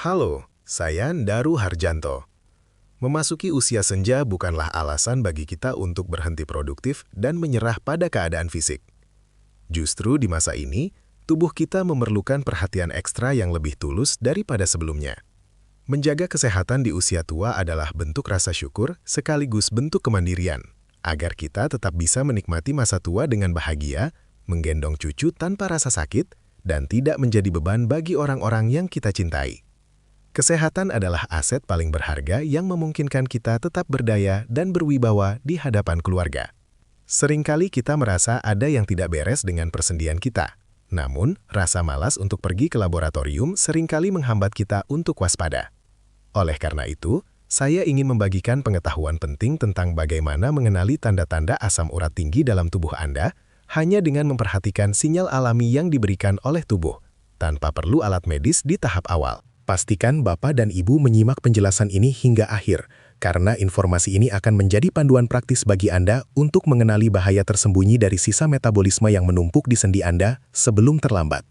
Halo, saya Ndaru Harjanto. Memasuki usia senja bukanlah alasan bagi kita untuk berhenti produktif dan menyerah pada keadaan fisik. Justru di masa ini, tubuh kita memerlukan perhatian ekstra yang lebih tulus daripada sebelumnya. Menjaga kesehatan di usia tua adalah bentuk rasa syukur sekaligus bentuk kemandirian, agar kita tetap bisa menikmati masa tua dengan bahagia, menggendong cucu tanpa rasa sakit, dan tidak menjadi beban bagi orang-orang yang kita cintai. Kesehatan adalah aset paling berharga yang memungkinkan kita tetap berdaya dan berwibawa di hadapan keluarga. Seringkali kita merasa ada yang tidak beres dengan persendian kita. Namun, rasa malas untuk pergi ke laboratorium seringkali menghambat kita untuk waspada. Oleh karena itu, saya ingin membagikan pengetahuan penting tentang bagaimana mengenali tanda-tanda asam urat tinggi dalam tubuh Anda hanya dengan memperhatikan sinyal alami yang diberikan oleh tubuh, tanpa perlu alat medis di tahap awal. Pastikan Bapak dan Ibu menyimak penjelasan ini hingga akhir, karena informasi ini akan menjadi panduan praktis bagi Anda untuk mengenali bahaya tersembunyi dari sisa metabolisme yang menumpuk di sendi Anda sebelum terlambat.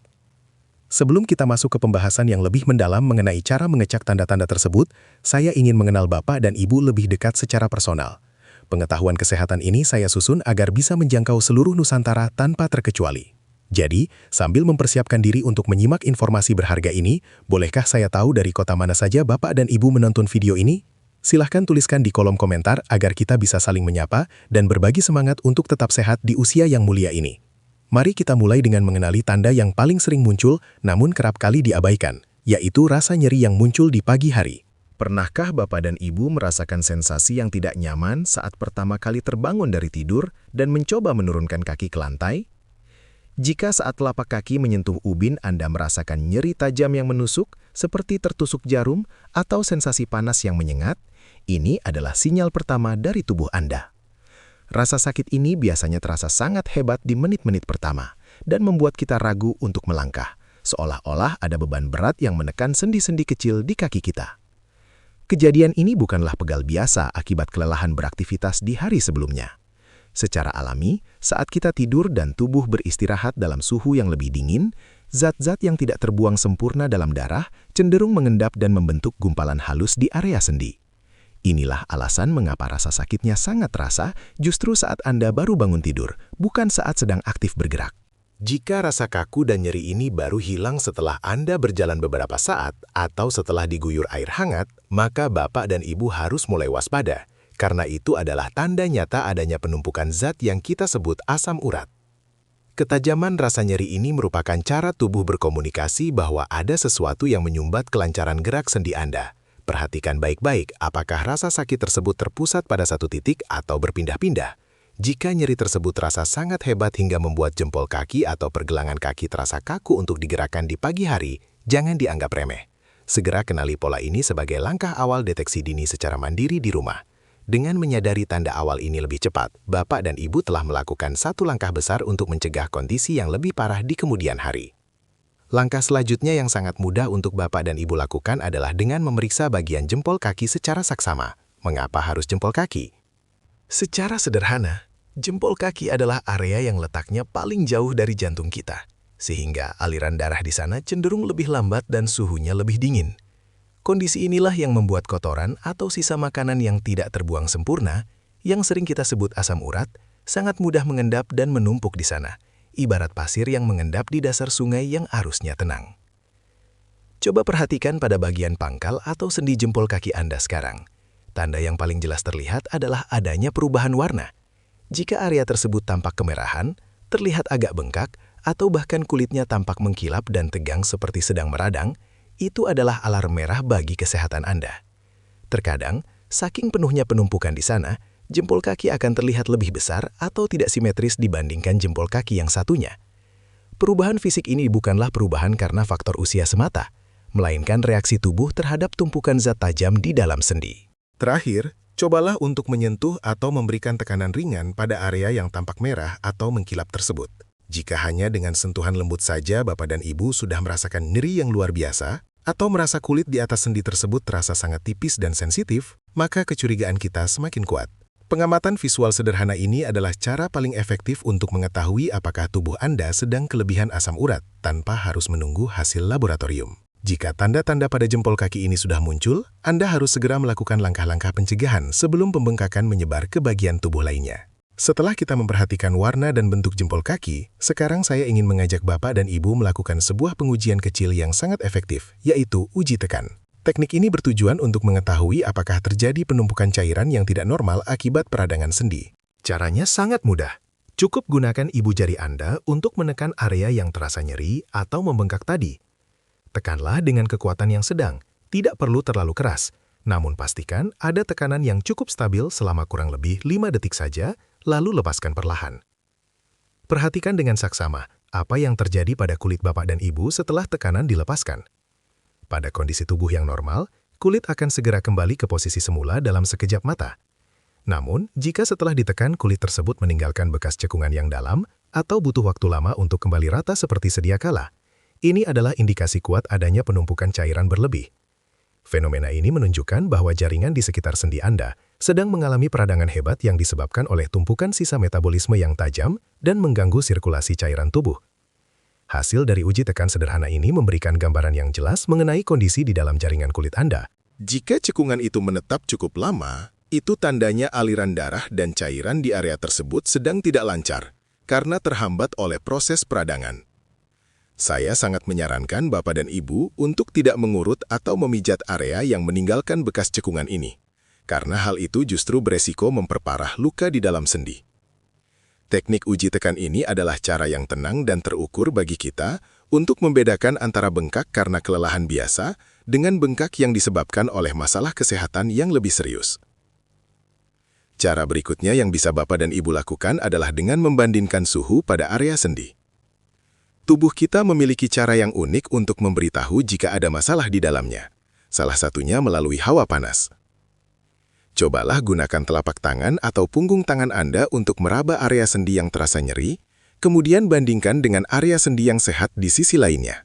Sebelum kita masuk ke pembahasan yang lebih mendalam mengenai cara mengecek tanda-tanda tersebut, saya ingin mengenal Bapak dan Ibu lebih dekat secara personal. Pengetahuan kesehatan ini saya susun agar bisa menjangkau seluruh Nusantara tanpa terkecuali. Jadi, sambil mempersiapkan diri untuk menyimak informasi berharga ini, bolehkah saya tahu dari kota mana saja Bapak dan Ibu menonton video ini? Silahkan tuliskan di kolom komentar agar kita bisa saling menyapa dan berbagi semangat untuk tetap sehat di usia yang mulia ini. Mari kita mulai dengan mengenali tanda yang paling sering muncul namun kerap kali diabaikan, yaitu rasa nyeri yang muncul di pagi hari. Pernahkah Bapak dan Ibu merasakan sensasi yang tidak nyaman saat pertama kali terbangun dari tidur dan mencoba menurunkan kaki ke lantai? Jika saat telapak kaki menyentuh ubin Anda merasakan nyeri tajam yang menusuk, seperti tertusuk jarum atau sensasi panas yang menyengat, ini adalah sinyal pertama dari tubuh Anda. Rasa sakit ini biasanya terasa sangat hebat di menit-menit pertama dan membuat kita ragu untuk melangkah, seolah-olah ada beban berat yang menekan sendi-sendi kecil di kaki kita. Kejadian ini bukanlah pegal biasa akibat kelelahan beraktivitas di hari sebelumnya. Secara alami, saat kita tidur dan tubuh beristirahat dalam suhu yang lebih dingin, zat-zat yang tidak terbuang sempurna dalam darah cenderung mengendap dan membentuk gumpalan halus di area sendi. Inilah alasan mengapa rasa sakitnya sangat terasa justru saat Anda baru bangun tidur, bukan saat sedang aktif bergerak. Jika rasa kaku dan nyeri ini baru hilang setelah Anda berjalan beberapa saat atau setelah diguyur air hangat, maka Bapak dan Ibu harus mulai waspada. Karena itu adalah tanda nyata adanya penumpukan zat yang kita sebut asam urat. Ketajaman rasa nyeri ini merupakan cara tubuh berkomunikasi bahwa ada sesuatu yang menyumbat kelancaran gerak sendi Anda. Perhatikan baik-baik apakah rasa sakit tersebut terpusat pada satu titik atau berpindah-pindah. Jika nyeri tersebut terasa sangat hebat hingga membuat jempol kaki atau pergelangan kaki terasa kaku untuk digerakkan di pagi hari, jangan dianggap remeh. Segera kenali pola ini sebagai langkah awal deteksi dini secara mandiri di rumah. Dengan menyadari tanda awal ini lebih cepat, Bapak dan Ibu telah melakukan satu langkah besar untuk mencegah kondisi yang lebih parah di kemudian hari. Langkah selanjutnya yang sangat mudah untuk Bapak dan Ibu lakukan adalah dengan memeriksa bagian jempol kaki secara saksama. Mengapa harus jempol kaki? Secara sederhana, jempol kaki adalah area yang letaknya paling jauh dari jantung kita, sehingga aliran darah di sana cenderung lebih lambat dan suhunya lebih dingin. Kondisi inilah yang membuat kotoran atau sisa makanan yang tidak terbuang sempurna, yang sering kita sebut asam urat, sangat mudah mengendap dan menumpuk di sana, ibarat pasir yang mengendap di dasar sungai yang arusnya tenang. Coba perhatikan pada bagian pangkal atau sendi jempol kaki Anda sekarang. Tanda yang paling jelas terlihat adalah adanya perubahan warna. Jika area tersebut tampak kemerahan, terlihat agak bengkak, atau bahkan kulitnya tampak mengkilap dan tegang seperti sedang meradang, itu adalah alarm merah bagi kesehatan Anda. Terkadang, saking penuhnya penumpukan di sana, jempol kaki akan terlihat lebih besar atau tidak simetris dibandingkan jempol kaki yang satunya. Perubahan fisik ini bukanlah perubahan karena faktor usia semata, melainkan reaksi tubuh terhadap tumpukan zat tajam di dalam sendi. Terakhir, cobalah untuk menyentuh atau memberikan tekanan ringan pada area yang tampak merah atau mengkilap tersebut. Jika hanya dengan sentuhan lembut saja Bapak dan Ibu sudah merasakan nyeri yang luar biasa, atau merasa kulit di atas sendi tersebut terasa sangat tipis dan sensitif, maka kecurigaan kita semakin kuat. Pengamatan visual sederhana ini adalah cara paling efektif untuk mengetahui apakah tubuh Anda sedang kelebihan asam urat tanpa harus menunggu hasil laboratorium. Jika tanda-tanda pada jempol kaki ini sudah muncul, Anda harus segera melakukan langkah-langkah pencegahan sebelum pembengkakan menyebar ke bagian tubuh lainnya. Setelah kita memperhatikan warna dan bentuk jempol kaki, sekarang saya ingin mengajak Bapak dan Ibu melakukan sebuah pengujian kecil yang sangat efektif, yaitu uji tekan. Teknik ini bertujuan untuk mengetahui apakah terjadi penumpukan cairan yang tidak normal akibat peradangan sendi. Caranya sangat mudah. Cukup gunakan ibu jari Anda untuk menekan area yang terasa nyeri atau membengkak tadi. Tekanlah dengan kekuatan yang sedang, tidak perlu terlalu keras, namun pastikan ada tekanan yang cukup stabil selama kurang lebih 5 detik saja, lalu lepaskan perlahan. Perhatikan dengan saksama apa yang terjadi pada kulit Bapak dan Ibu setelah tekanan dilepaskan. Pada kondisi tubuh yang normal, kulit akan segera kembali ke posisi semula dalam sekejap mata. Namun, jika setelah ditekan kulit tersebut meninggalkan bekas cekungan yang dalam atau butuh waktu lama untuk kembali rata seperti sedia kala, ini adalah indikasi kuat adanya penumpukan cairan berlebih. Fenomena ini menunjukkan bahwa jaringan di sekitar sendi Anda sedang mengalami peradangan hebat yang disebabkan oleh tumpukan sisa metabolisme yang tajam dan mengganggu sirkulasi cairan tubuh. Hasil dari uji tekan sederhana ini memberikan gambaran yang jelas mengenai kondisi di dalam jaringan kulit Anda. Jika cekungan itu menetap cukup lama, itu tandanya aliran darah dan cairan di area tersebut sedang tidak lancar karena terhambat oleh proses peradangan. Saya sangat menyarankan Bapak dan Ibu untuk tidak mengurut atau memijat area yang meninggalkan bekas cekungan ini, karena hal itu justru beresiko memperparah luka di dalam sendi. Teknik uji tekan ini adalah cara yang tenang dan terukur bagi kita untuk membedakan antara bengkak karena kelelahan biasa dengan bengkak yang disebabkan oleh masalah kesehatan yang lebih serius. Cara berikutnya yang bisa Bapak dan Ibu lakukan adalah dengan membandingkan suhu pada area sendi. Tubuh kita memiliki cara yang unik untuk memberitahu jika ada masalah di dalamnya. Salah satunya melalui hawa panas. Cobalah gunakan telapak tangan atau punggung tangan Anda untuk meraba area sendi yang terasa nyeri, kemudian bandingkan dengan area sendi yang sehat di sisi lainnya.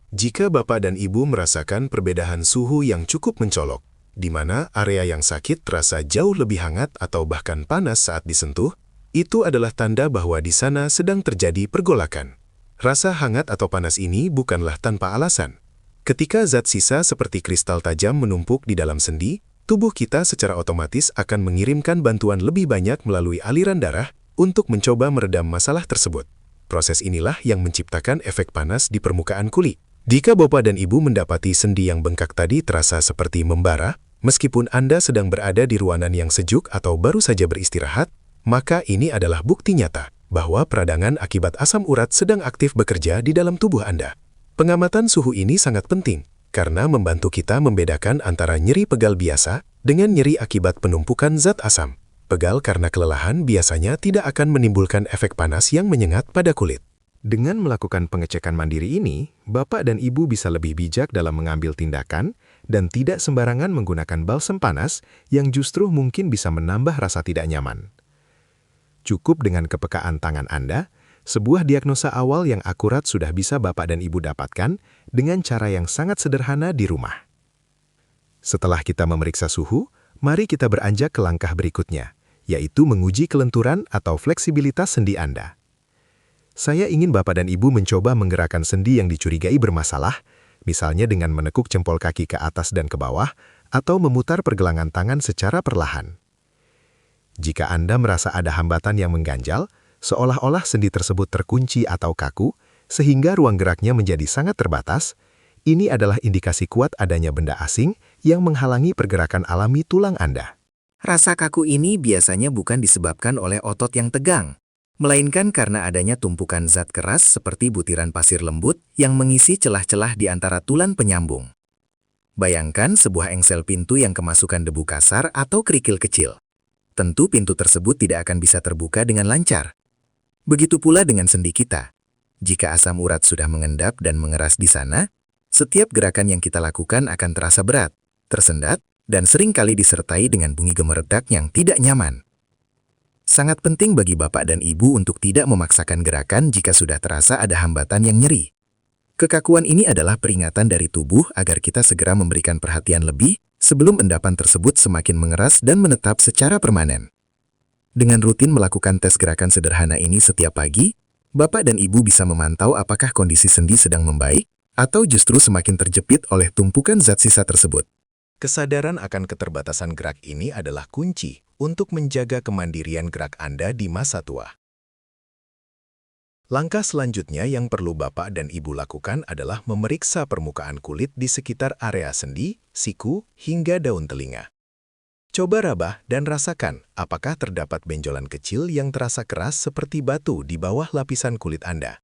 Jika Bapak dan Ibu merasakan perbedaan suhu yang cukup mencolok, di mana area yang sakit terasa jauh lebih hangat atau bahkan panas saat disentuh, itu adalah tanda bahwa di sana sedang terjadi pergolakan. Rasa hangat atau panas ini bukanlah tanpa alasan. Ketika zat sisa seperti kristal tajam menumpuk di dalam sendi, tubuh kita secara otomatis akan mengirimkan bantuan lebih banyak melalui aliran darah untuk mencoba meredam masalah tersebut. Proses inilah yang menciptakan efek panas di permukaan kulit. Jika Bapak dan Ibu mendapati sendi yang bengkak tadi terasa seperti membara, meskipun Anda sedang berada di ruangan yang sejuk atau baru saja beristirahat, maka ini adalah bukti nyata bahwa peradangan akibat asam urat sedang aktif bekerja di dalam tubuh Anda. Pengamatan suhu ini sangat penting, karena membantu kita membedakan antara nyeri pegal biasa dengan nyeri akibat penumpukan zat asam. Pegal karena kelelahan biasanya tidak akan menimbulkan efek panas yang menyengat pada kulit. Dengan melakukan pengecekan mandiri ini, Bapak dan Ibu bisa lebih bijak dalam mengambil tindakan dan tidak sembarangan menggunakan balsem panas yang justru mungkin bisa menambah rasa tidak nyaman. Cukup dengan kepekaan tangan Anda, sebuah diagnosa awal yang akurat sudah bisa Bapak dan Ibu dapatkan dengan cara yang sangat sederhana di rumah. Setelah kita memeriksa suhu, mari kita beranjak ke langkah berikutnya, yaitu menguji kelenturan atau fleksibilitas sendi Anda. Saya ingin Bapak dan Ibu mencoba menggerakkan sendi yang dicurigai bermasalah, misalnya dengan menekuk jempol kaki ke atas dan ke bawah, atau memutar pergelangan tangan secara perlahan. Jika Anda merasa ada hambatan yang mengganjal, seolah-olah sendi tersebut terkunci atau kaku, sehingga ruang geraknya menjadi sangat terbatas, ini adalah indikasi kuat adanya benda asing yang menghalangi pergerakan alami tulang Anda. Rasa kaku ini biasanya bukan disebabkan oleh otot yang tegang, melainkan karena adanya tumpukan zat keras seperti butiran pasir lembut yang mengisi celah-celah di antara tulang penyambung. Bayangkan sebuah engsel pintu yang kemasukan debu kasar atau kerikil kecil. Tentu pintu tersebut tidak akan bisa terbuka dengan lancar. Begitu pula dengan sendi kita. Jika asam urat sudah mengendap dan mengeras di sana, setiap gerakan yang kita lakukan akan terasa berat, tersendat, dan seringkali disertai dengan bunyi gemeredak yang tidak nyaman. Sangat penting bagi Bapak dan Ibu untuk tidak memaksakan gerakan jika sudah terasa ada hambatan yang nyeri. Kekakuan ini adalah peringatan dari tubuh agar kita segera memberikan perhatian lebih sebelum endapan tersebut semakin mengeras dan menetap secara permanen. Dengan rutin melakukan tes gerakan sederhana ini setiap pagi, Bapak dan Ibu bisa memantau apakah kondisi sendi sedang membaik Atau justru semakin terjepit oleh tumpukan zat sisa tersebut? Kesadaran akan keterbatasan gerak ini adalah kunci untuk menjaga kemandirian gerak Anda di masa tua. Langkah selanjutnya yang perlu Bapak dan Ibu lakukan adalah memeriksa permukaan kulit di sekitar area sendi, siku, hingga daun telinga. Coba rabah dan rasakan apakah terdapat benjolan kecil yang terasa keras seperti batu di bawah lapisan kulit Anda.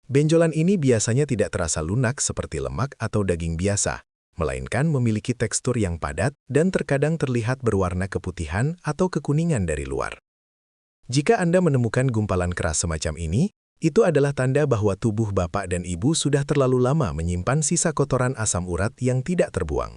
Benjolan ini biasanya tidak terasa lunak seperti lemak atau daging biasa, melainkan memiliki tekstur yang padat dan terkadang terlihat berwarna keputihan atau kekuningan dari luar. Jika Anda menemukan gumpalan keras semacam ini, itu adalah tanda bahwa tubuh Bapak dan Ibu sudah terlalu lama menyimpan sisa kotoran asam urat yang tidak terbuang.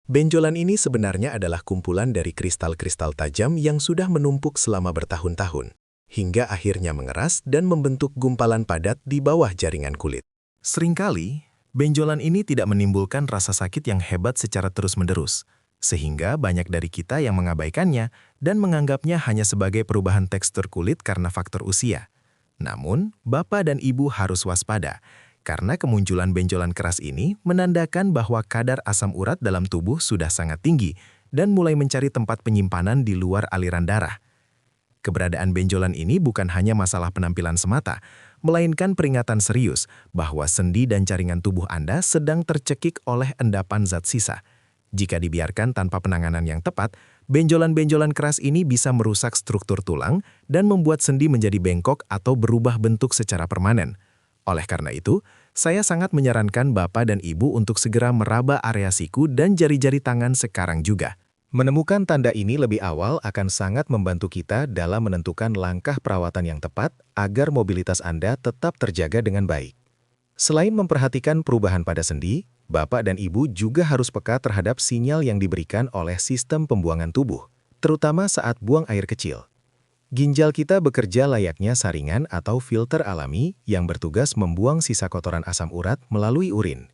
Benjolan ini sebenarnya adalah kumpulan dari kristal-kristal tajam yang sudah menumpuk selama bertahun-tahun, hingga akhirnya mengeras dan membentuk gumpalan padat di bawah jaringan kulit. Seringkali, benjolan ini tidak menimbulkan rasa sakit yang hebat secara terus-menerus, sehingga banyak dari kita yang mengabaikannya dan menganggapnya hanya sebagai perubahan tekstur kulit karena faktor usia. Namun, Bapak dan Ibu harus waspada, karena kemunculan benjolan keras ini menandakan bahwa kadar asam urat dalam tubuh sudah sangat tinggi dan mulai mencari tempat penyimpanan di luar aliran darah. Keberadaan benjolan ini bukan hanya masalah penampilan semata, melainkan peringatan serius bahwa sendi dan jaringan tubuh Anda sedang tercekik oleh endapan zat sisa. Jika dibiarkan tanpa penanganan yang tepat, benjolan-benjolan keras ini bisa merusak struktur tulang dan membuat sendi menjadi bengkok atau berubah bentuk secara permanen. Oleh karena itu, saya sangat menyarankan Bapak dan Ibu untuk segera meraba area siku dan jari-jari tangan sekarang juga. Menemukan tanda ini lebih awal akan sangat membantu kita dalam menentukan langkah perawatan yang tepat agar mobilitas Anda tetap terjaga dengan baik. Selain memperhatikan perubahan pada sendi, Bapak dan Ibu juga harus peka terhadap sinyal yang diberikan oleh sistem pembuangan tubuh, terutama saat buang air kecil. Ginjal kita bekerja layaknya saringan atau filter alami yang bertugas membuang sisa kotoran asam urat melalui urin.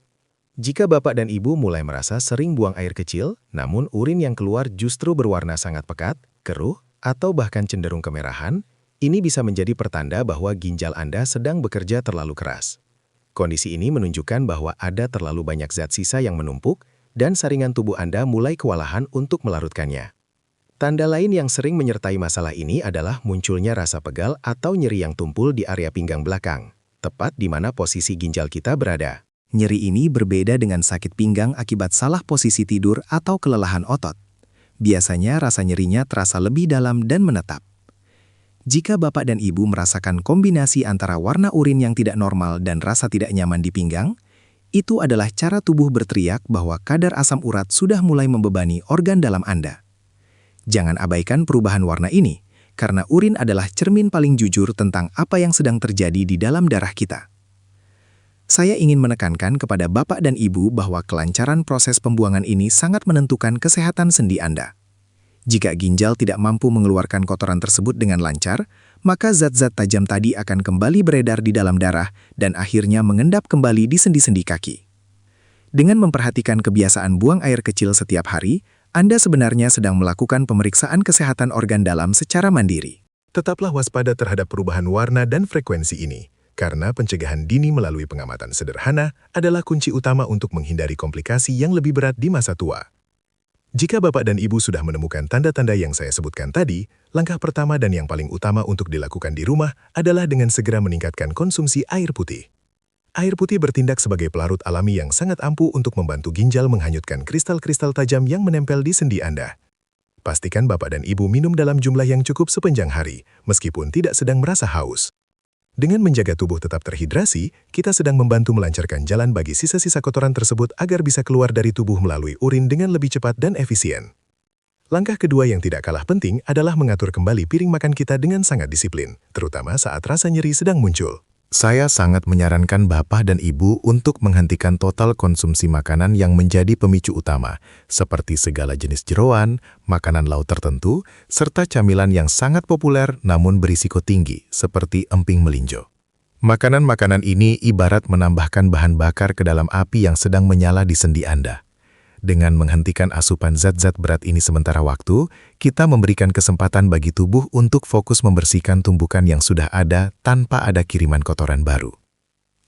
Jika Bapak dan Ibu mulai merasa sering buang air kecil, namun urin yang keluar justru berwarna sangat pekat, keruh, atau bahkan cenderung kemerahan, ini bisa menjadi pertanda bahwa ginjal Anda sedang bekerja terlalu keras. Kondisi ini menunjukkan bahwa ada terlalu banyak zat sisa yang menumpuk dan saringan tubuh Anda mulai kewalahan untuk melarutkannya. Tanda lain yang sering menyertai masalah ini adalah munculnya rasa pegal atau nyeri yang tumpul di area pinggang belakang, tepat di mana posisi ginjal kita berada. Nyeri ini berbeda dengan sakit pinggang akibat salah posisi tidur atau kelelahan otot. Biasanya rasa nyerinya terasa lebih dalam dan menetap. Jika Bapak dan Ibu merasakan kombinasi antara warna urin yang tidak normal dan rasa tidak nyaman di pinggang, itu adalah cara tubuh berteriak bahwa kadar asam urat sudah mulai membebani organ dalam Anda. Jangan abaikan perubahan warna ini, karena urin adalah cermin paling jujur tentang apa yang sedang terjadi di dalam darah kita. Saya ingin menekankan kepada Bapak dan Ibu bahwa kelancaran proses pembuangan ini sangat menentukan kesehatan sendi Anda. Jika ginjal tidak mampu mengeluarkan kotoran tersebut dengan lancar, maka zat-zat tajam tadi akan kembali beredar di dalam darah dan akhirnya mengendap kembali di sendi-sendi kaki. Dengan memperhatikan kebiasaan buang air kecil setiap hari, Anda sebenarnya sedang melakukan pemeriksaan kesehatan organ dalam secara mandiri. Tetaplah waspada terhadap perubahan warna dan frekuensi ini, karena pencegahan dini melalui pengamatan sederhana adalah kunci utama untuk menghindari komplikasi yang lebih berat di masa tua. Jika Bapak dan Ibu sudah menemukan tanda-tanda yang saya sebutkan tadi, langkah pertama dan yang paling utama untuk dilakukan di rumah adalah dengan segera meningkatkan konsumsi air putih. Air putih bertindak sebagai pelarut alami yang sangat ampuh untuk membantu ginjal menghanyutkan kristal-kristal tajam yang menempel di sendi Anda. Pastikan Bapak dan Ibu minum dalam jumlah yang cukup sepanjang hari, meskipun tidak sedang merasa haus. Dengan menjaga tubuh tetap terhidrasi, kita sedang membantu melancarkan jalan bagi sisa-sisa kotoran tersebut agar bisa keluar dari tubuh melalui urin dengan lebih cepat dan efisien. Langkah kedua yang tidak kalah penting adalah mengatur kembali piring makan kita dengan sangat disiplin, terutama saat rasa nyeri sedang muncul. Saya sangat menyarankan Bapak dan Ibu untuk menghentikan total konsumsi makanan yang menjadi pemicu utama, seperti segala jenis jeroan, makanan laut tertentu, serta camilan yang sangat populer namun berisiko tinggi, seperti emping melinjo. Makanan-makanan ini ibarat menambahkan bahan bakar ke dalam api yang sedang menyala di sendi Anda. Dengan menghentikan asupan zat-zat berat ini sementara waktu, kita memberikan kesempatan bagi tubuh untuk fokus membersihkan tumbukan yang sudah ada tanpa ada kiriman kotoran baru.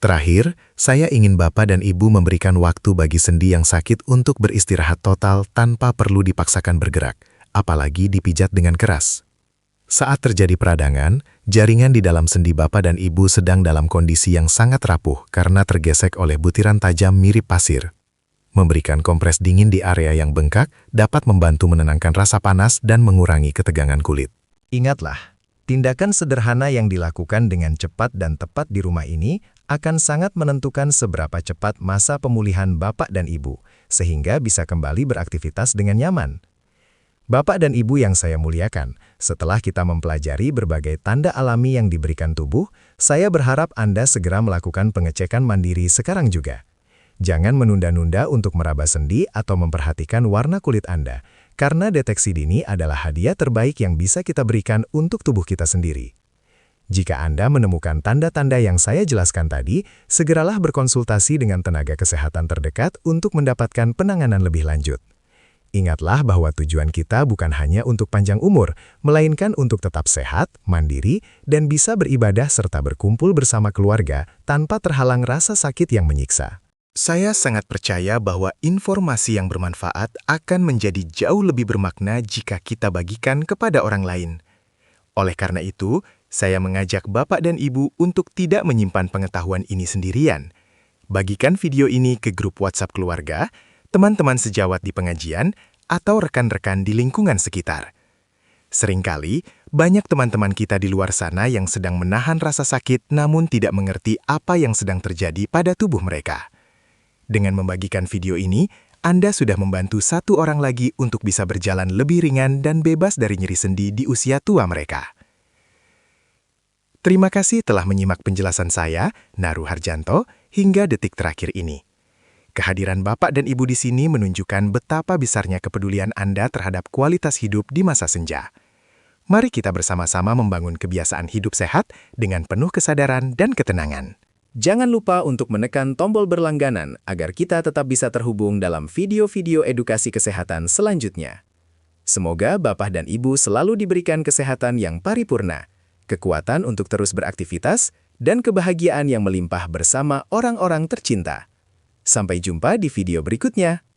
Terakhir, saya ingin Bapak dan Ibu memberikan waktu bagi sendi yang sakit untuk beristirahat total tanpa perlu dipaksakan bergerak, apalagi dipijat dengan keras. Saat terjadi peradangan, jaringan di dalam sendi Bapak dan Ibu sedang dalam kondisi yang sangat rapuh karena tergesek oleh butiran tajam mirip pasir. Memberikan kompres dingin di area yang bengkak dapat membantu menenangkan rasa panas dan mengurangi ketegangan kulit. Ingatlah, tindakan sederhana yang dilakukan dengan cepat dan tepat di rumah ini akan sangat menentukan seberapa cepat masa pemulihan Bapak dan Ibu, sehingga bisa kembali beraktivitas dengan nyaman. Bapak dan Ibu yang saya muliakan, setelah kita mempelajari berbagai tanda alami yang diberikan tubuh, saya berharap Anda segera melakukan pengecekan mandiri sekarang juga. Jangan menunda-nunda untuk meraba sendi atau memperhatikan warna kulit Anda, karena deteksi dini adalah hadiah terbaik yang bisa kita berikan untuk tubuh kita sendiri. Jika Anda menemukan tanda-tanda yang saya jelaskan tadi, segeralah berkonsultasi dengan tenaga kesehatan terdekat untuk mendapatkan penanganan lebih lanjut. Ingatlah bahwa tujuan kita bukan hanya untuk panjang umur, melainkan untuk tetap sehat, mandiri, dan bisa beribadah serta berkumpul bersama keluarga tanpa terhalang rasa sakit yang menyiksa. Saya sangat percaya bahwa informasi yang bermanfaat akan menjadi jauh lebih bermakna jika kita bagikan kepada orang lain. Oleh karena itu, saya mengajak Bapak dan Ibu untuk tidak menyimpan pengetahuan ini sendirian. Bagikan video ini ke grup WhatsApp keluarga, teman-teman sejawat di pengajian, atau rekan-rekan di lingkungan sekitar. Seringkali, banyak teman-teman kita di luar sana yang sedang menahan rasa sakit namun tidak mengerti apa yang sedang terjadi pada tubuh mereka. Dengan membagikan video ini, Anda sudah membantu satu orang lagi untuk bisa berjalan lebih ringan dan bebas dari nyeri sendi di usia tua mereka. Terima kasih telah menyimak penjelasan saya, Naru Harjanto, hingga detik terakhir ini. Kehadiran Bapak dan Ibu di sini menunjukkan betapa besarnya kepedulian Anda terhadap kualitas hidup di masa senja. Mari kita bersama-sama membangun kebiasaan hidup sehat dengan penuh kesadaran dan ketenangan. Jangan lupa untuk menekan tombol berlangganan agar kita tetap bisa terhubung dalam video-video edukasi kesehatan selanjutnya. Semoga Bapak dan Ibu selalu diberikan kesehatan yang paripurna, kekuatan untuk terus beraktivitas, dan kebahagiaan yang melimpah bersama orang-orang tercinta. Sampai jumpa di video berikutnya.